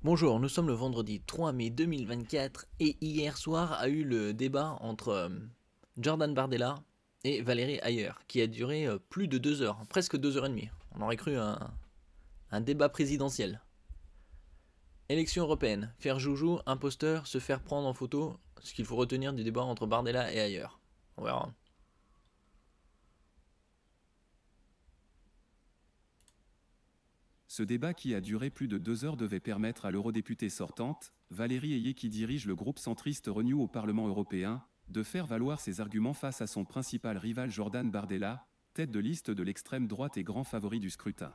Bonjour, nous sommes le vendredi 3 mai 2024 et hier soir a eu le débat entre Jordan Bardella et Valérie Hayer qui a duré plus de 2 heures, presque 2 heures et demie. On aurait cru un débat présidentiel. Élection européenne, faire joujou, imposteur, se faire prendre en photo, ce qu'il faut retenir du débat entre Bardella et Hayer. On verra. Ce débat qui a duré plus de 2 heures devait permettre à l'eurodéputée sortante, Valérie Hayer qui dirige le groupe centriste Renew au Parlement européen, de faire valoir ses arguments face à son principal rival Jordan Bardella, tête de liste de l'extrême droite et grand favori du scrutin.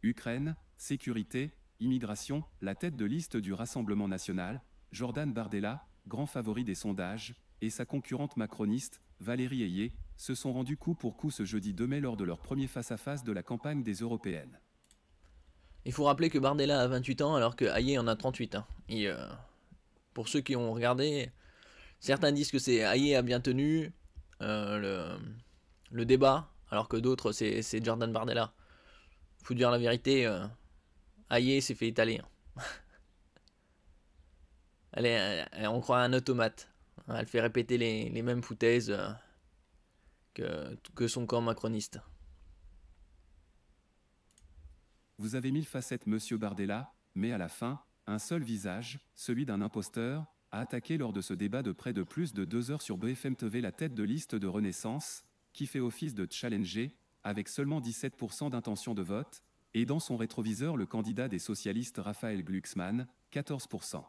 Ukraine, sécurité, immigration, la tête de liste du Rassemblement national, Jordan Bardella, grand favori des sondages, et sa concurrente macroniste, Valérie Hayer, se sont rendus coup pour coup ce jeudi 2 mai lors de leur premier face-à-face de la campagne des européennes. Il faut rappeler que Bardella a 28 ans alors que Hayer en a 38. Et pour ceux qui ont regardé, certains disent que c'est Hayer a bien tenu le débat, alors que d'autres c'est Jordan Bardella. Faut dire la vérité, Hayer s'est fait étaler. On croit à un automate. Elle fait répéter les mêmes foutaises que son camp macroniste. Vous avez 1000 facettes, monsieur Bardella, mais à la fin, un seul visage, celui d'un imposteur, a attaqué lors de ce débat de près de plus de 2 heures sur BFM TV la tête de liste de Renaissance, qui fait office de challenger, avec seulement 17% d'intention de vote, et dans son rétroviseur le candidat des socialistes Raphaël Glucksmann, 14%.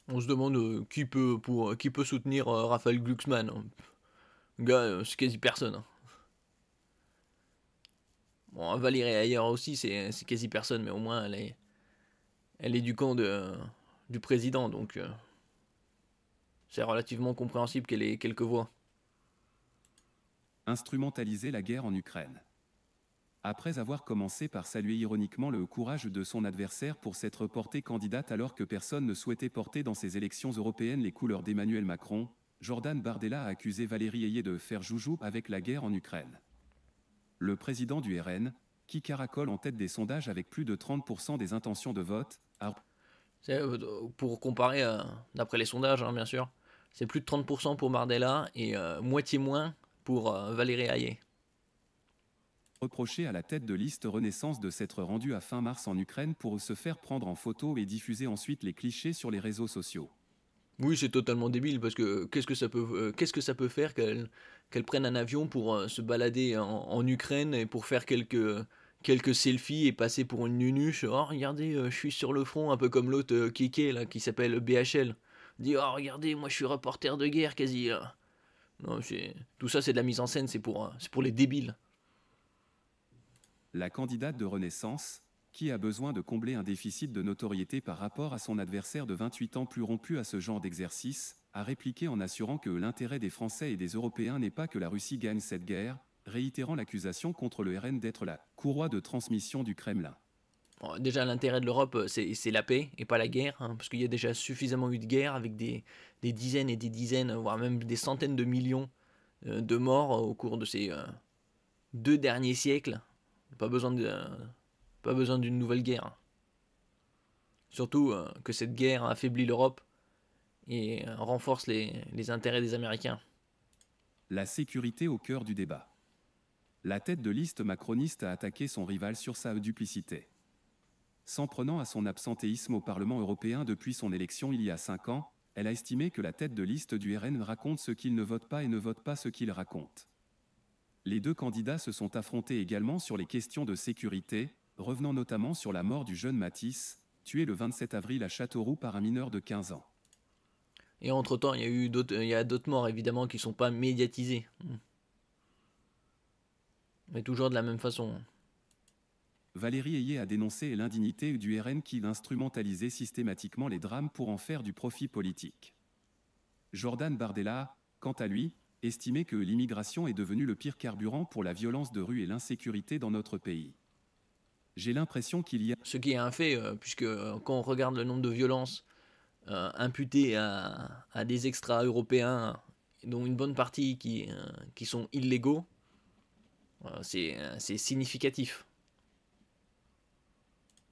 On se demande qui peut soutenir Raphaël Glucksmann. Gars, c'est quasi personne. Bon, Valérie Hayer aussi, c'est quasi personne, mais au moins elle est du camp du président, donc c'est relativement compréhensible qu'elle ait quelques voix. Instrumentaliser la guerre en Ukraine. Après avoir commencé par saluer ironiquement le courage de son adversaire pour s'être portée candidate alors que personne ne souhaitait porter dans ces élections européennes les couleurs d'Emmanuel Macron, Jordan Bardella a accusé Valérie Hayer de faire joujou avec la guerre en Ukraine. Le président du RN, qui caracole en tête des sondages avec plus de 30% des intentions de vote, a... Pour comparer, d'après les sondages, bien sûr, c'est plus de 30% pour Bardella et moitié moins pour Valérie Hayer. reproché à la tête de liste Renaissance de s'être rendu à fin mars en Ukraine pour se faire prendre en photo et diffuser ensuite les clichés sur les réseaux sociaux. Oui, c'est totalement débile parce que qu'est-ce que ça peut faire qu'elle prenne un avion pour se balader en Ukraine et pour faire quelques selfies et passer pour une nunuche. Oh, regardez, je suis sur le front, un peu comme l'autre Kéké là qui s'appelle BHL. Dit oh regardez, moi je suis reporter de guerre quasi. Non, tout ça c'est de la mise en scène, c'est pour les débiles. La candidate de Renaissance, qui a besoin de combler un déficit de notoriété par rapport à son adversaire de 28 ans plus rompu à ce genre d'exercice, a répliqué en assurant que l'intérêt des Français et des Européens n'est pas que la Russie gagne cette guerre, réitérant l'accusation contre le RN d'être la courroie de transmission du Kremlin. Bon, déjà l'intérêt de l'Europe c'est la paix et pas la guerre, parce qu'il y a déjà suffisamment eu de guerres avec des dizaines et des dizaines, voire même des centaines de millions de morts au cours de ces 2 derniers siècles. Pas besoin pas besoin d'une nouvelle guerre. Surtout que cette guerre affaiblit l'Europe et renforce les intérêts des Américains. La sécurité au cœur du débat. La tête de liste macroniste a attaqué son rival sur sa duplicité. S'en prenant à son absentéisme au Parlement européen depuis son élection il y a 5 ans, elle a estimé que la tête de liste du RN raconte ce qu'il ne vote pas et ne vote pas ce qu'il raconte. Les deux candidats se sont affrontés également sur les questions de sécurité, revenant notamment sur la mort du jeune Matisse, tué le 27 avril à Châteauroux par un mineur de 15 ans. Et entre-temps, il y a d'autres morts évidemment qui ne sont pas médiatisées. Mais toujours de la même façon. Valérie Hayer a dénoncé l'indignité du RN qui instrumentalisait systématiquement les drames pour en faire du profit politique. Jordan Bardella, quant à lui, estimait que l'immigration est devenue le pire carburant pour la violence de rue et l'insécurité dans notre pays. J'ai l'impression qu'il y a... Ce qui est un fait, puisque quand on regarde le nombre de violences imputées à des extra-européens, dont une bonne partie qui sont illégaux, c'est significatif.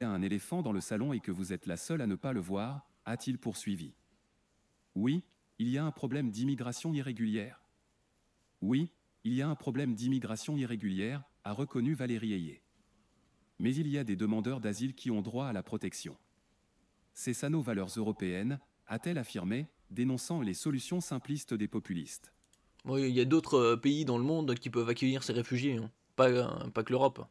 un éléphant dans le salon et que vous êtes la seule à ne pas le voir, a-t-il poursuivi. Oui, il y a un problème d'immigration irrégulière. Oui, il y a un problème d'immigration irrégulière, a reconnu Valérie Ayé. Mais il y a des demandeurs d'asile qui ont droit à la protection. C'est ça nos valeurs européennes, a-t-elle affirmé, dénonçant les solutions simplistes des populistes. Oui, il y a d'autres pays dans le monde qui peuvent accueillir ces réfugiés, hein. Pas que l'Europe.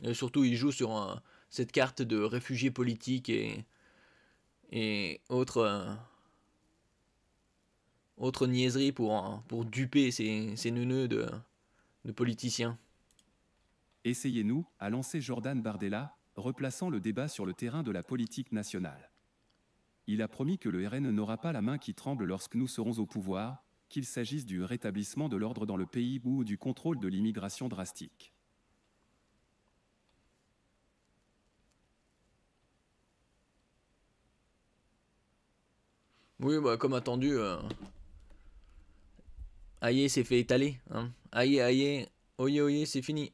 Et surtout, ils jouent sur cette carte de réfugiés politiques et autres niaiseries pour duper ces neuneux de politiciens. Essayez-nous, a lancé Jordan Bardella, replaçant le débat sur le terrain de la politique nationale. Il a promis que le RN n'aura pas la main qui tremble lorsque nous serons au pouvoir, qu'il s'agisse du rétablissement de l'ordre dans le pays ou du contrôle de l'immigration drastique. Oui, bah, comme attendu, Aïe s'est fait étaler. Hein. Aïe, oye, c'est fini.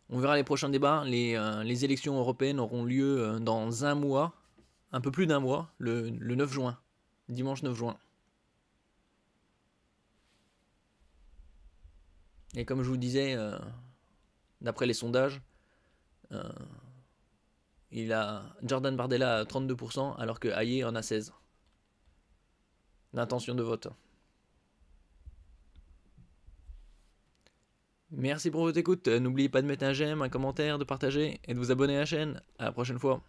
On verra les prochains débats. Les élections européennes auront lieu dans un mois, un peu plus d'un mois, le 9 juin, dimanche 9 juin. Et comme je vous disais, d'après les sondages, Jordan Bardella a 32%, alors que Aye en a 16%. D'intention de vote. Merci pour votre écoute. N'oubliez pas de mettre un j'aime, un commentaire, de partager et de vous abonner à la chaîne. À la prochaine fois.